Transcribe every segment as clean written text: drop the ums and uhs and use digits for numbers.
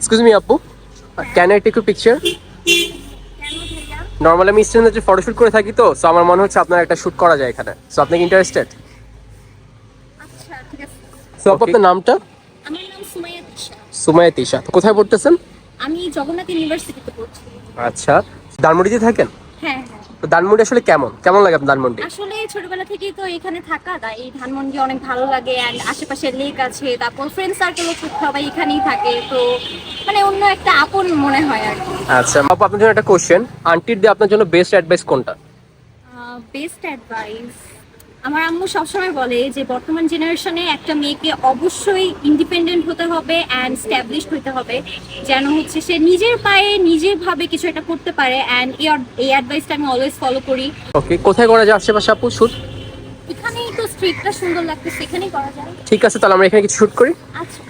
Excuse me আপু, can I take you picture? Normally আমি স্টুডেন্টদের ফটোশুট করে থাকি, তো সো আমার মনে হচ্ছে আপনার একটা শুট করা যায় এখানে। সো আপনি কি ইন্টারেস্টেড? আচ্ছা ঠিক আছে। সো আপু আপনার নামটা? আমার নাম সুমাইয়া তিশা। সুমাইয়া তিশা। তো কোথায় পড়তেছেন? আমি জগন্নাথ ইউনিভার্সিটিতে পড়ছি। আচ্ছা, ধানমন্ডিতে থাকেন? হ্যাঁ হ্যাঁ। তো ধানমন্ডি আসলে কেমন কেমন লাগে আপনার ধানমন্ডি? আসলে ছোটবেলা থেকেই তো এখানে থাকা, তাই এই ধানমন্ডি অনেক ভালো লাগে। অ্যান্ড আশেপাশে লেক আছে, তারপর ফ্রেন্ড সার্কেলও খুব সবাই এখানেই থাকে, তো মানে অন্য একটা আপন মনে হয় আর কি। আচ্ছা আপু, আপনার জন্য একটা কোশ্চেন, আন্টির দিয়ে আপনার জন্য বেস্ট অ্যাডভাইস কোনটা? বেস্ট অ্যাডভাইস, আমার আম্মু সবসময় বলে যে বর্তমান জেনারেশনে একটা মেয়েকে অবশ্যই ইন্ডিপেন্ডেন্ট হতে হবে অ্যান্ড স্ট্যাবলিশড হতে হবে, যেন হচ্ছে সে নিজের পায়ে নিজের ভাবে কিছু একটা করতে পারে। অ্যান্ড এই অ্যাডভাইসটা আমি অলওয়েজ ফলো করি। ওকে, কোথায় করা যায় আশেপাশে আপু শুট? এখানেই তো স্ট্রিটটা সুন্দর লাগছে, সেখানেই করা যায়। ঠিক আছে, তাহলে আমরা এখানে কিছু শুট করি। আচ্ছা।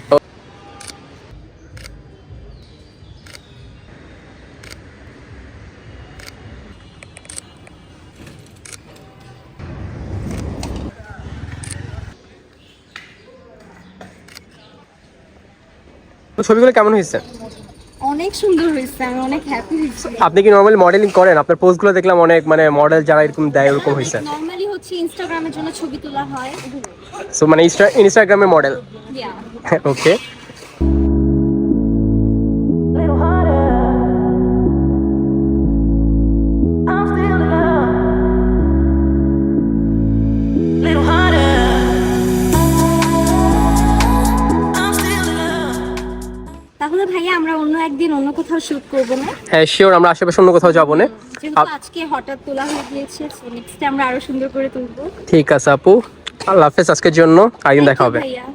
তো ছবিগুলো কেমন হয়েছে? অনেক সুন্দর হয়েছে, আমি অনেক হ্যাপি হয়েছি। আপনি কি নর্মালি মডেলিং করেন? আপনার পোস্টগুলো দেখলাম অনেক, মানে মডেল যারা এরকম দেয় ওরকম হয়েছে। নরমালি হচ্ছে ইনস্টাগ্রামের জন্য ছবি তোলা হয়। সো মানে ইনস্টাগ্রামে model? Yeah. Okay. Little harder. I'm still in love. Little harder. I'm still in love. তাহলে ভাইয়া আমরা অন্য একদিন অন্য কোথাও শুট করবো না? হ্যাঁ শিওর, আমরা আশেপাশে অন্য কোথাও যাবো না। যেহেতু আজকে হঠাৎ তোলা হয়ে গিয়েছে, সো নেক্সট আমরা আরো সুন্দর করে তুলবো। ঠিক আছে আপু, আল্লাহ হাফেজ আজকের জন্য, আরেকদিন দেখা হবে। ভাইয়া।